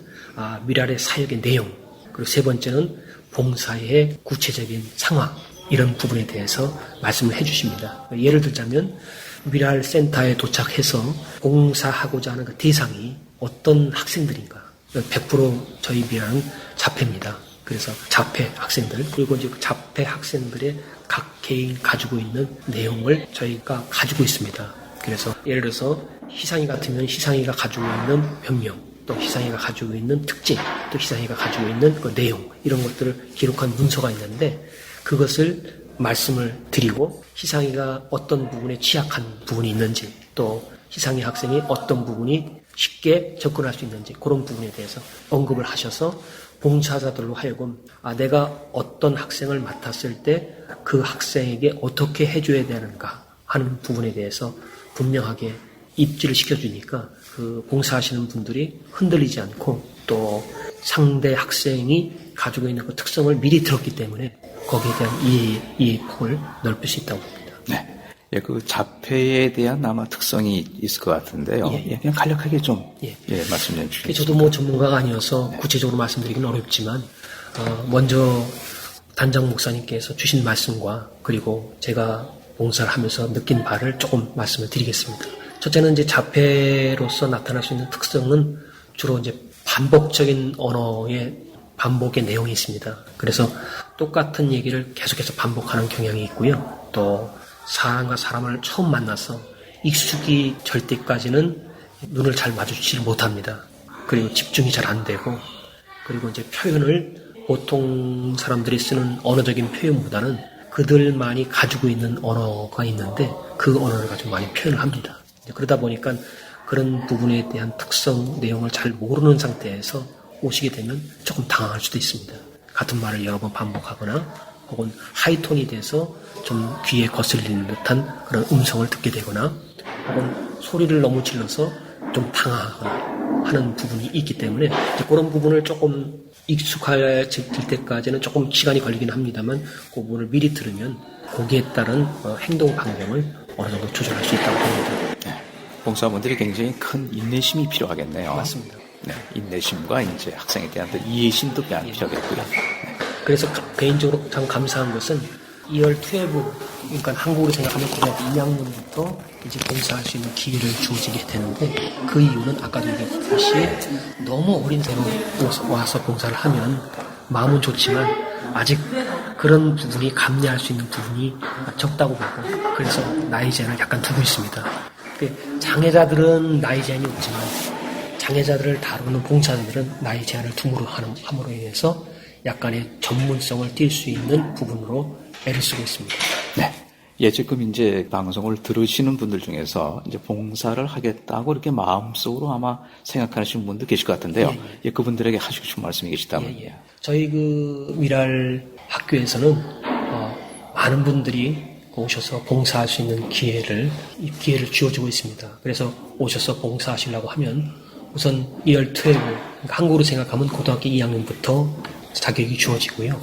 미랄의 사역의 내용 그리고 세 번째는 봉사의 구체적인 상황 이런 부분에 대해서 말씀을 해주십니다. 예를 들자면 미랄 센터에 도착해서 봉사하고자 하는 그 대상이 어떤 학생들인가? 100% 저희 미랄은 자폐입니다. 그래서 자폐 학생들, 그리고 이제 그 자폐 학생들의 각 개인 가지고 있는 내용을 저희가 가지고 있습니다. 그래서 예를 들어서 희상이 같으면 희상이가 가지고 있는 변명, 또 희상이가 가지고 있는 특징, 또 희상이가 가지고 있는 그 내용, 이런 것들을 기록한 문서가 있는데 그것을 말씀을 드리고 희상이가 어떤 부분에 취약한 부분이 있는지, 또 희상이 학생이 어떤 부분이 쉽게 접근할 수 있는지 그런 부분에 대해서 언급을 하셔서 봉사자들로 하여금 내가 어떤 학생을 맡았을 때 그 학생에게 어떻게 해줘야 되는가 하는 부분에 대해서 분명하게 입지를 시켜주니까 그 봉사하시는 분들이 흔들리지 않고 또 상대 학생이 가지고 있는 그 특성을 미리 들었기 때문에 거기에 대한 이해의 폭을 넓힐 수 있다고 봅니다. 네. 예, 그 자폐에 대한 아마 특성이 있을 것 같은데요. 예, 그냥 간략하게 좀 말씀해 주시죠. 저도 뭐 전문가가 아니어서 구체적으로 말씀드리기는 어렵지만 먼저 단장 목사님께서 주신 말씀과 그리고 제가 봉사를 하면서 느낀 바를 조금 말씀을 드리겠습니다. 첫째는 이제 자폐로서 나타날 수 있는 특성은 주로 이제 반복적인 언어의 반복의 내용이 있습니다. 그래서 똑같은 얘기를 계속해서 반복하는 경향이 있고요. 또 사람과 사람을 처음 만나서 익숙해질 때까지는 눈을 잘 마주치지 못합니다. 그리고 집중이 잘 안 되고, 그리고 이제 표현을 보통 사람들이 쓰는 언어적인 표현보다는 그들만이 가지고 있는 언어가 있는데 그 언어를 가지고 많이 표현을 합니다. 그러다 보니까 그런 부분에 대한 특성, 내용을 잘 모르는 상태에서 오시게 되면 조금 당황할 수도 있습니다. 같은 말을 여러 번 반복하거나 혹은 하이톤이 돼서 좀 귀에 거슬리는 듯한 그런 음성을 듣게 되거나 혹은 소리를 너무 질러서 좀 당황하거나 하는 부분이 있기 때문에 그런 부분을 조금 익숙해질 때까지는 조금 시간이 걸리긴 합니다만 그 부분을 미리 들으면 거기에 따른 행동 반경을 어느 정도 조절할 수 있다고 봅니다. 네. 봉사분들이 굉장히 큰 인내심이 필요하겠네요. 맞습니다. 네, 인내심과 이제 학생에 대한 이해심도 필요하겠고요. 네. 그래서 개인적으로 참 감사한 것은 2월 12, 그러니까 한국으로 생각하면 고등학교 2학년부터 이제 봉사할 수 있는 기회를 주어지게 되는데 그 이유는 아까도 얘기했듯이 너무 어린 새로 와서 봉사를 하면 마음은 좋지만 아직 그런 부분이 감내할 수 있는 부분이 적다고 보고 그래서 나이 제한을 약간 두고 있습니다. 장애자들은 나이 제한이 없지만 장애자들을 다루는 봉사자들은 나이 제한을 함으로 인해서 약간의 전문성을 띌 수 있는 부분으로 애를 쓰고 있습니다. 네. 예, 지금 이제 방송을 들으시는 분들 중에서 이제 봉사를 하겠다고 이렇게 마음속으로 아마 생각하시는 분도 계실 것 같은데요. 예, 그분들에게 하시고 싶은 말씀이 계시다면. 저희 그 미랄 학교에서는 많은 분들이 오셔서 봉사할 수 있는 기회를 주어주고 있습니다. 그래서 오셔서 봉사하시려고 하면 우선 2월 12, 그러니까 한국으로 생각하면 고등학교 2학년부터 자격이 주어지고요.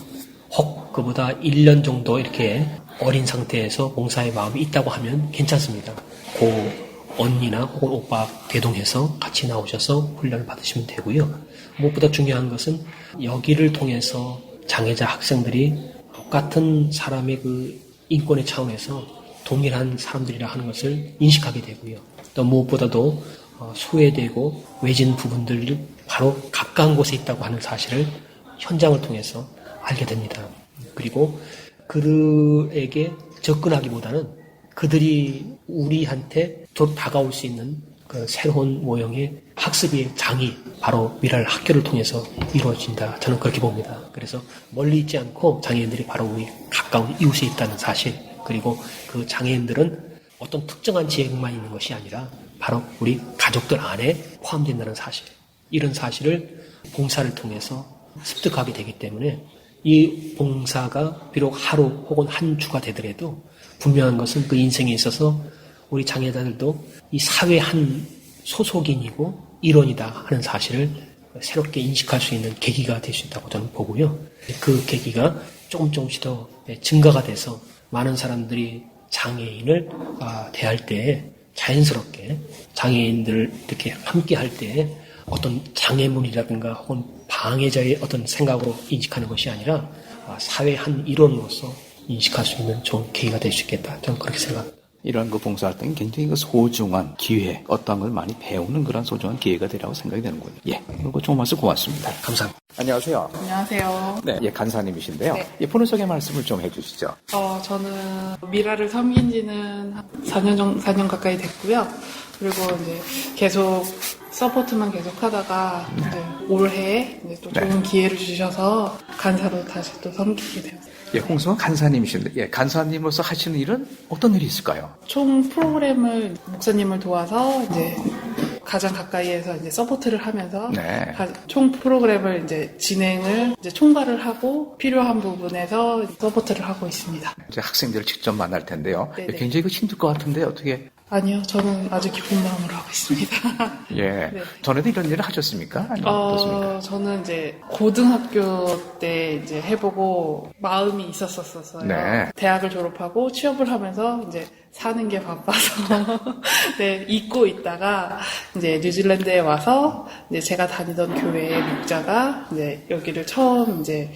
혹 그보다 1년 정도 이렇게 어린 상태에서 봉사의 마음이 있다고 하면 괜찮습니다. 고 언니나 혹은 오빠 대동해서 같이 나오셔서 훈련을 받으시면 되고요. 무엇보다 중요한 것은 여기를 통해서 장애자 학생들이 똑같은 사람의 그 인권의 차원에서 동일한 사람들이라 하는 것을 인식하게 되고요. 또 무엇보다도 소외되고 외진 부분들이 바로 가까운 곳에 있다고 하는 사실을 현장을 통해서 알게 됩니다. 그리고 그들에게 접근하기보다는 그들이 우리한테 더 다가올 수 있는 그 새로운 모형의 학습의 장이 바로 미랄 학교를 통해서 이루어진다. 저는 그렇게 봅니다. 그래서 멀리 있지 않고 장애인들이 바로 우리 가까운 이웃에 있다는 사실, 그리고 그 장애인들은 어떤 특정한 지역만 있는 것이 아니라 바로 우리 가족들 안에 포함된다는 사실, 이런 사실을 봉사를 통해서 습득하게 되기 때문에 이 봉사가 비록 하루 혹은 한 주가 되더라도 분명한 것은 그 인생에 있어서 우리 장애자들도 이 사회의 한 소속인이고 일원이다 하는 사실을 새롭게 인식할 수 있는 계기가 될 수 있다고 저는 보고요. 그 계기가 조금씩 더 증가가 돼서 많은 사람들이 장애인을 대할 때 자연스럽게 장애인들 이렇게 함께 할 때 어떤 장애물이라든가 혹은 방해자의 어떤 생각으로 인식하는 것이 아니라 사회의 한 일원으로서 인식할 수 있는 좋은 계기가 될 수 있겠다. 저는 그렇게 생각합니다. 이러한 그 봉사활동이 굉장히 그 소중한 기회, 어떤 걸 많이 배우는 그런 소중한 기회가 되라고 생각이 되는군요. 예, 그리고 좋은 말씀 고맙습니다. 감사합니다. 안녕하세요. 안녕하세요. 네, 예, 간사님이신데요. 네. 예, 본인소개 말씀을 좀 해주시죠. 저는 미라를 섬긴 지는 한 4년 가까이 됐고요. 그리고 이제 계속 서포트만 계속 하다가 이제 올해 이제 또 좋은 기회를 주셔서 간사로 다시 또 섬기게 되었어요. 예, 홍성은 간사님이신데, 예, 간사님으로서 하시는 일은 어떤 일이 있을까요? 총 프로그램을 목사님을 도와서 이제 가장 가까이에서 이제 서포트를 하면서 네. 총 프로그램을 이제 진행을 이제 총괄을 하고 필요한 부분에서 서포트를 하고 있습니다. 이제 학생들을 직접 만날 텐데요. 네네. 예, 굉장히 그 힘들 것 같은데 어떻게? 아니요, 저는 아주 기쁜 마음으로 하고 있습니다. 예, 네. 전에도 이런 일을 하셨습니까? 아니면 어떻습니까? 저는 이제 고등학교 때 이제 해보고 마음이 있었었어요. 네. 대학을 졸업하고 취업을 하면서 이제 사는 게 바빠서 네, 잊고 있다가 이제 뉴질랜드에 와서 이제 제가 다니던 교회의 목자가 이제 여기를 처음 이제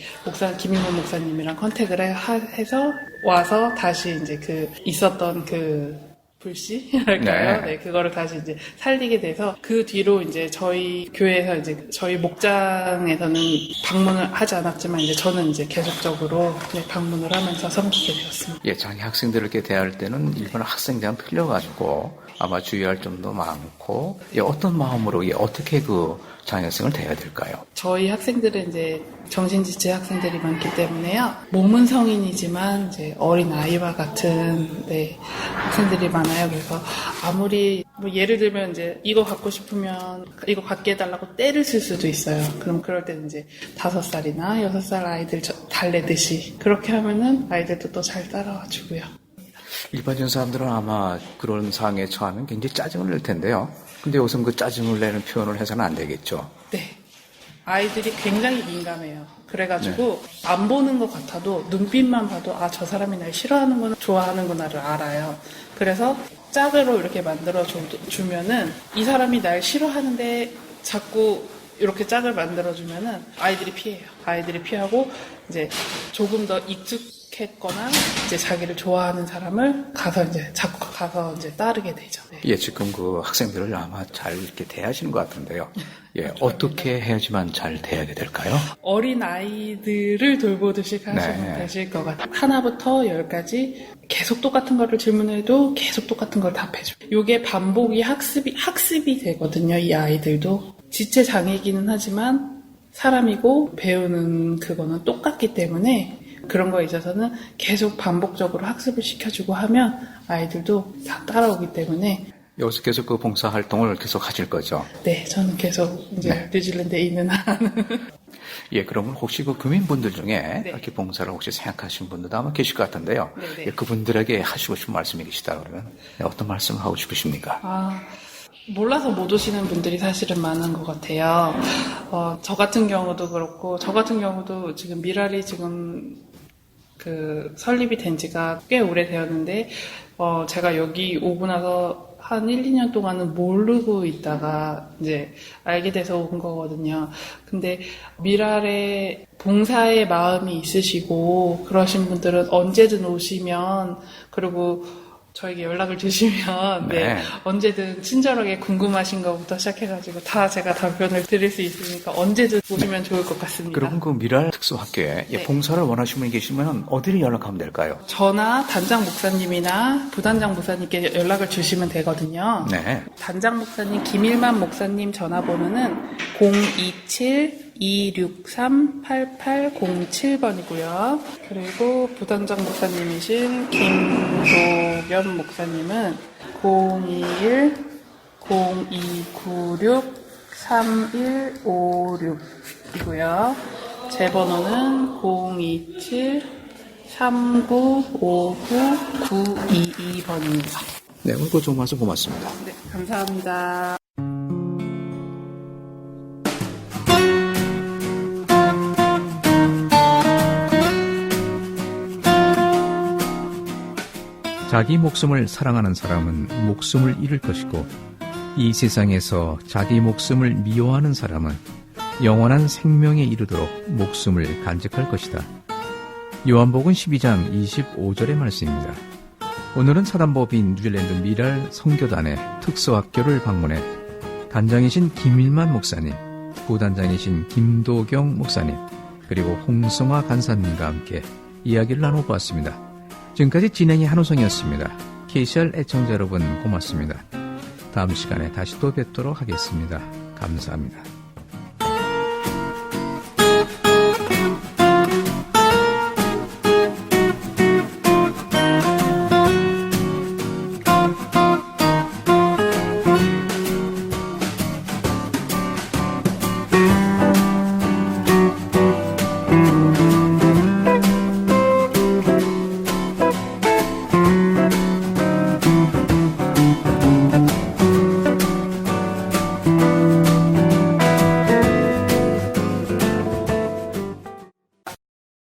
김인문 목사님이랑 컨택을 해서 와서 다시 이제 그 있었던 그 불씨랄까요? 네, 그거를 다시 이제 살리게 돼서 그 뒤로 이제 저희 교회에서 이제 저희 목장에서는 방문을 하지 않았지만 이제 저는 이제 계속적으로 방문을 하면서 섬기게 되었습니다. 예, 자기 학생들을 이렇게 대할 때는 일반 학생대랑 틀려가지고 아마 주의할 점도 많고, 예, 어떤 마음으로, 예, 어떻게 그 장학생을 대해야 될까요? 저희 학생들은 이제 정신지체 학생들이 많기 때문에요. 몸은 성인이지만 이제 어린 아이와 같은 네, 학생들이 많아요. 그래서 아무리 뭐 예를 들면 이제 이거 갖고 싶으면 이거 갖게 해달라고 때를 쓸 수도 있어요. 그럼 그럴 때는 이제 5살이나 6살 아이들 달래듯이 그렇게 하면은 아이들도 또 잘 따라와 주고요. 일반적인 사람들은 아마 그런 상황에 처하면 굉장히 짜증을 낼 텐데요. 근데 우선 그 짜증을 내는 표현을 해서는 안 되겠죠. 네. 아이들이 굉장히 민감해요. 그래가지고 안 보는 것 같아도 눈빛만 봐도 아, 저 사람이 날 싫어하는구나 좋아하는구나를 알아요. 그래서 짝으로 이렇게 만들어 주면은 이 사람이 날 싫어하는데 자꾸 이렇게 짝을 만들어 주면은 아이들이 피해요. 아이들이 피하고 이제 조금 더 익숙했거나 이제 자기를 좋아하는 사람을 자꾸 가서 따르게 되죠. 네. 예, 지금 그 학생들을 아마 잘 이렇게 대하시는 것 같은데요. 예, 어떻게 해야지만 잘 대하게 될까요? 어린 아이들을 돌보듯이 하시면 되실 것 같아요. 하나부터 10까지 계속 똑같은 거를 질문해도 계속 똑같은 걸 답해줘. 요게 반복이 학습이 되거든요. 이 아이들도 지체 장애이기는 하지만 사람이고 배우는 그거는 똑같기 때문에 그런 거에 있어서는 계속 반복적으로 학습을 시켜주고 하면 아이들도 다 따라오기 때문에 여기서 계속 그 봉사 활동을 계속 하실 거죠? 네, 저는 계속 이제 뉴질랜드에 있는 한 예, 그러면 혹시 그 교민분들 중에 네. 이렇게 봉사를 혹시 생각하시는 분들도 아마 계실 것 같은데요. 네네. 예, 그분들에게 하시고 싶은 말씀이 계시다 그러면 어떤 말씀을 하고 싶으십니까? 몰라서 못 오시는 분들이 사실은 많은 것 같아요. 저 같은 경우도 그렇고, 저 같은 경우도 지금 미랄이 지금 그 설립이 된 지가 꽤 오래되었는데, 제가 여기 오고 나서 한 1, 2년 동안은 모르고 있다가 이제 알게 돼서 온 거거든요. 근데 미랄에 봉사의 마음이 있으시고 그러신 분들은 언제든 오시면 그리고 저에게 연락을 주시면 네, 언제든 친절하게 궁금하신 것부터 시작해가지고 다 제가 답변을 드릴 수 있으니까 언제든 오시면 좋을 것 같습니다. 그럼 그 미랄 특수학교에 네. 봉사를 원하시는 분이 계시면 어디를 연락하면 될까요? 저나 단장 목사님이나 부단장 목사님께 연락을 주시면 되거든요. 네. 단장 목사님 김일만 목사님 전화번호는 027-263-8807번이고요. 그리고 부단장 목사님이신 김도겸 목사님은 021-0296-3156이고요. 제 번호는 027-3959-922번입니다. 네, 오늘 그 좋은 말씀 고맙습니다. 네, 감사합니다. 자기 목숨을 사랑하는 사람은 목숨을 잃을 것이고 이 세상에서 자기 목숨을 미워하는 사람은 영원한 생명에 이르도록 목숨을 간직할 것이다. 요한복음 12장 25절의 말씀입니다. 오늘은 사단법인 뉴질랜드 미랄 선교단의 특수학교를 방문해 단장이신 김일만 목사님, 부단장이신 김도경 목사님, 그리고 홍성화 간사님과 함께 이야기를 나눠보았습니다. 지금까지 진행이 한우성이었습니다. KCR 애청자 여러분 고맙습니다. 다음 시간에 다시 또 뵙도록 하겠습니다. 감사합니다.